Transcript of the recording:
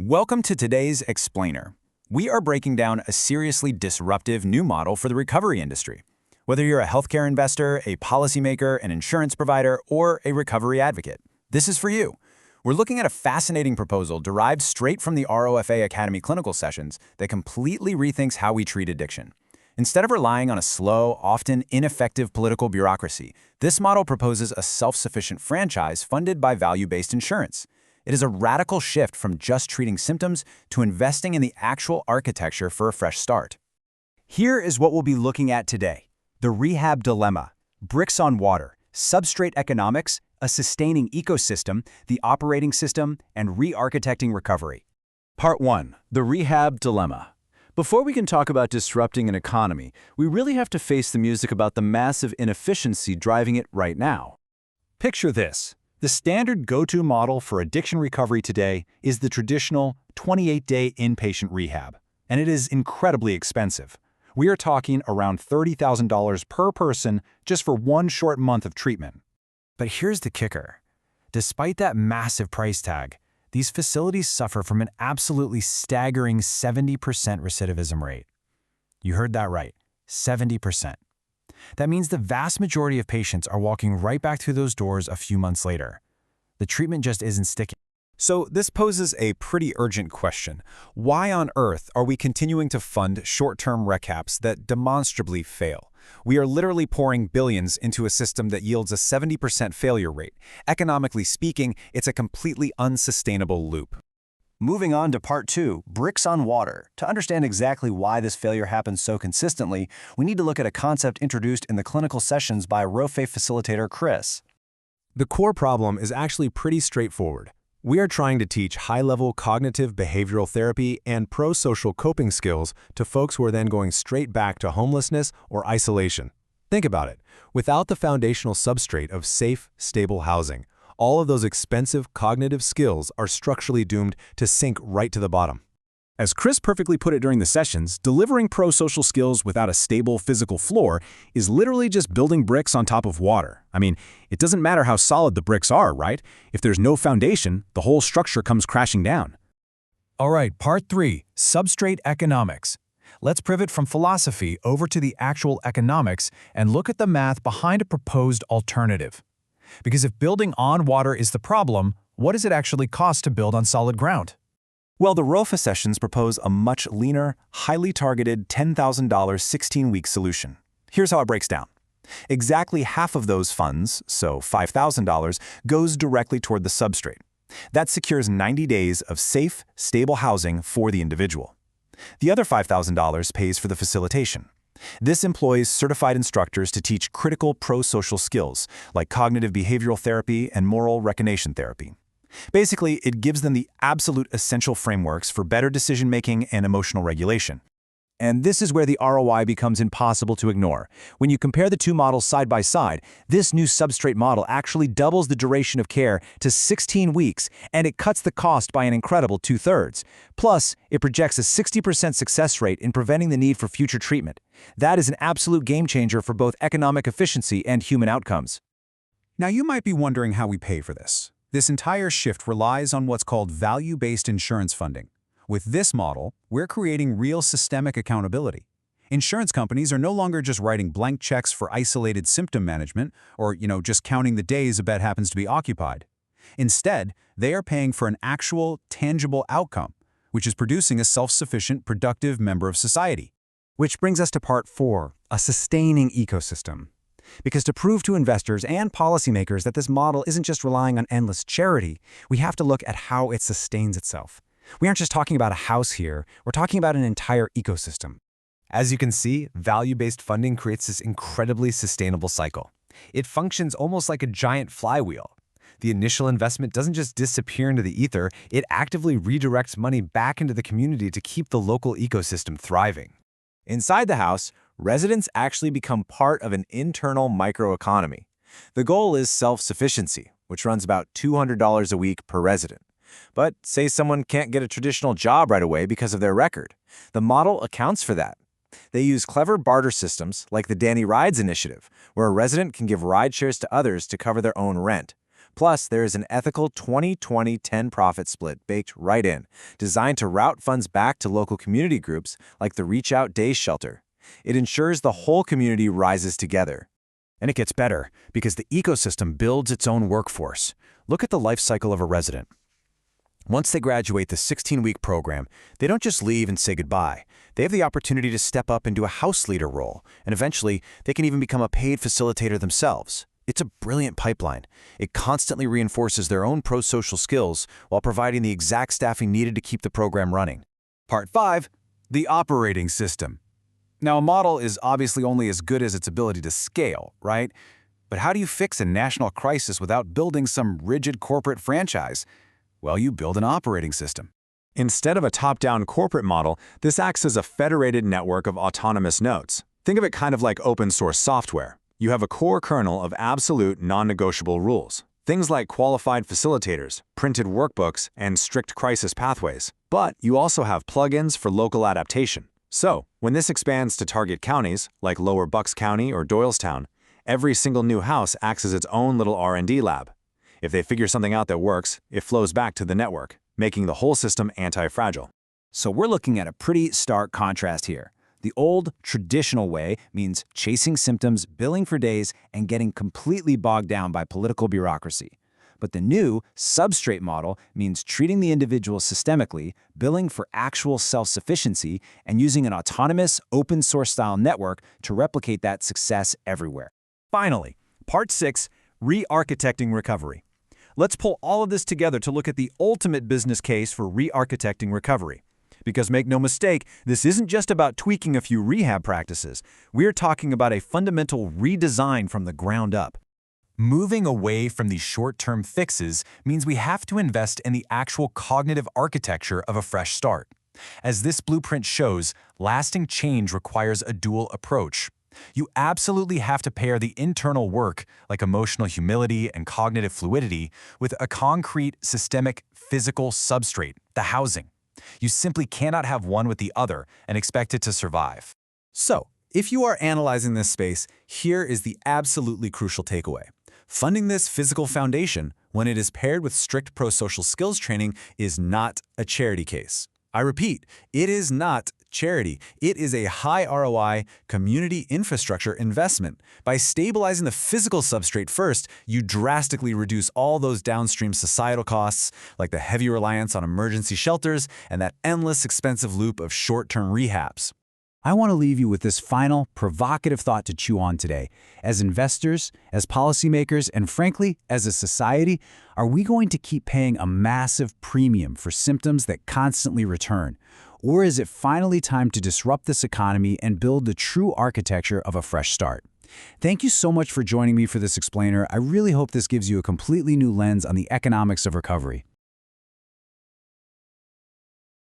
Welcome to today's Explainer. We are breaking down a seriously disruptive new model for the recovery industry. Whether you're a healthcare investor, a policymaker, an insurance provider, or a recovery advocate, this is for you. We're looking at a fascinating proposal derived straight from the ROFA Academy clinical sessions that completely rethinks how we treat addiction. Instead of relying on a slow, often ineffective political bureaucracy, this model proposes a self-sufficient franchise funded by value-based insurance. It is a radical shift from just treating symptoms to investing in the actual architecture for a fresh start. Here is what we'll be looking at today: the rehab dilemma, bricks on water, substrate economics, a sustaining ecosystem, the operating system, and re-architecting recovery. Part 1. The rehab dilemma. Before we can talk about disrupting an economy, we really have to face the music about the massive inefficiency driving it right now. Picture this. The standard go-to model for addiction recovery today is the traditional 28-day inpatient rehab, and it is incredibly expensive. We are talking around $30,000 per person just for one short month of treatment. But here's the kicker. Despite that massive price tag, these facilities suffer from an absolutely staggering 70% recidivism rate. You heard that right, 70%. That means the vast majority of patients are walking right back through those doors a few months later. The treatment just isn't sticking. So this poses a pretty urgent question. Why on earth are we continuing to fund short-term recaps that demonstrably fail? We are literally pouring billions into a system that yields a 70% failure rate. Economically speaking, it's a completely unsustainable loop. Moving on to Part 2, bricks on water. To understand exactly why this failure happens so consistently, we need to look at a concept introduced in the clinical sessions by ROFA facilitator Chris. The core problem is actually pretty straightforward. We are trying to teach high-level cognitive behavioral therapy and pro-social coping skills to folks who are then going straight back to homelessness or isolation. Think about it. Without the foundational substrate of safe, stable housing, all of those expensive cognitive skills are structurally doomed to sink right to the bottom. As Chris perfectly put it during the sessions, delivering pro-social skills without a stable physical floor is literally just building bricks on top of water. I mean, it doesn't matter how solid the bricks are, right? If there's no foundation, the whole structure comes crashing down. All right, Part 3, substrate economics. Let's pivot from philosophy over to the actual economics and look at the math behind a proposed alternative. Because if building on water is the problem, what does it actually cost to build on solid ground? Well, the ROFA sessions propose a much leaner, highly targeted $10,000 16-week solution. Here's how it breaks down. Exactly half of those funds, so $5,000, goes directly toward the substrate. That secures 90 days of safe, stable housing for the individual. The other $5,000 pays for the facilitation. This employs certified instructors to teach critical pro-social skills like cognitive behavioral therapy and moral recognition therapy. Basically, it gives them the absolute essential frameworks for better decision-making and emotional regulation. And this is where the ROI becomes impossible to ignore. When you compare the two models side by side, this new substrate model actually doubles the duration of care to 16 weeks, and it cuts the cost by an incredible 2/3. Plus, it projects a 60% success rate in preventing the need for future treatment. That is an absolute game changer for both economic efficiency and human outcomes. Now, you might be wondering how we pay for this. This entire shift relies on what's called value-based insurance funding. With this model, we're creating real systemic accountability. Insurance companies are no longer just writing blank checks for isolated symptom management or, just counting the days a bed happens to be occupied. Instead, they are paying for an actual, tangible outcome, which is producing a self-sufficient, productive member of society. Which brings us to Part 4, a sustaining ecosystem. Because to prove to investors and policymakers that this model isn't just relying on endless charity, we have to look at how it sustains itself. We aren't just talking about a house here, we're talking about an entire ecosystem. As you can see, value-based funding creates this incredibly sustainable cycle. It functions almost like a giant flywheel. The initial investment doesn't just disappear into the ether, it actively redirects money back into the community to keep the local ecosystem thriving. Inside the house, residents actually become part of an internal microeconomy. The goal is self-sufficiency, which runs about $200 a week per resident. But say someone can't get a traditional job right away because of their record. The model accounts for that. They use clever barter systems like the Danny Rides initiative, where a resident can give ride shares to others to cover their own rent. Plus, there is an ethical 20-20-10 profit split baked right in, designed to route funds back to local community groups like the Reach Out Day Shelter. It ensures the whole community rises together. And it gets better, because the ecosystem builds its own workforce. Look at the life cycle of a resident. Once they graduate the 16-week program, they don't just leave and say goodbye. They have the opportunity to step up into a house leader role, and eventually, they can even become a paid facilitator themselves. It's a brilliant pipeline. It constantly reinforces their own pro-social skills while providing the exact staffing needed to keep the program running. Part 5. The operating system. Now, a model is obviously only as good as its ability to scale, right? But how do you fix a national crisis without building some rigid corporate franchise? Well, you build an operating system. Instead of a top-down corporate model, this acts as a federated network of autonomous nodes. Think of it kind of like open-source software. You have a core kernel of absolute, non-negotiable rules. Things like qualified facilitators, printed workbooks, and strict crisis pathways. But you also have plugins for local adaptation. So, when this expands to target counties, like Lower Bucks County or Doylestown, every single new house acts as its own little R&D lab. If they figure something out that works, it flows back to the network, making the whole system anti-fragile. So we're looking at a pretty stark contrast here. The old, traditional way means chasing symptoms, billing for days, and getting completely bogged down by political bureaucracy. But the new, substrate model means treating the individual systemically, billing for actual self-sufficiency, and using an autonomous, open-source style network to replicate that success everywhere. Finally, Part 6, Re-architecting Recovery. Let's pull all of this together to look at the ultimate business case for re-architecting recovery. Because make no mistake, this isn't just about tweaking a few rehab practices. We're talking about a fundamental redesign from the ground up. Moving away from these short-term fixes means we have to invest in the actual cognitive architecture of a fresh start. As this blueprint shows, lasting change requires a dual approach. You absolutely have to pair the internal work, like emotional humility and cognitive fluidity, with a concrete, systemic, physical substrate, the housing. You simply cannot have one with the other and expect it to survive. So, if you are analyzing this space, here is the absolutely crucial takeaway. Funding this physical foundation, when it is paired with strict pro-social skills training, is not a charity case. I repeat, it is not charity. It is a high ROI community infrastructure investment. By stabilizing the physical substrate first, you drastically reduce all those downstream societal costs, like the heavy reliance on emergency shelters and that endless expensive loop of short-term rehabs. I want to leave you with this final, provocative thought to chew on today. As investors, as policymakers, and frankly, as a society, are we going to keep paying a massive premium for symptoms that constantly return? Or is it finally time to disrupt this economy and build the true architecture of a fresh start? Thank you so much for joining me for this explainer. I really hope this gives you a completely new lens on the economics of recovery.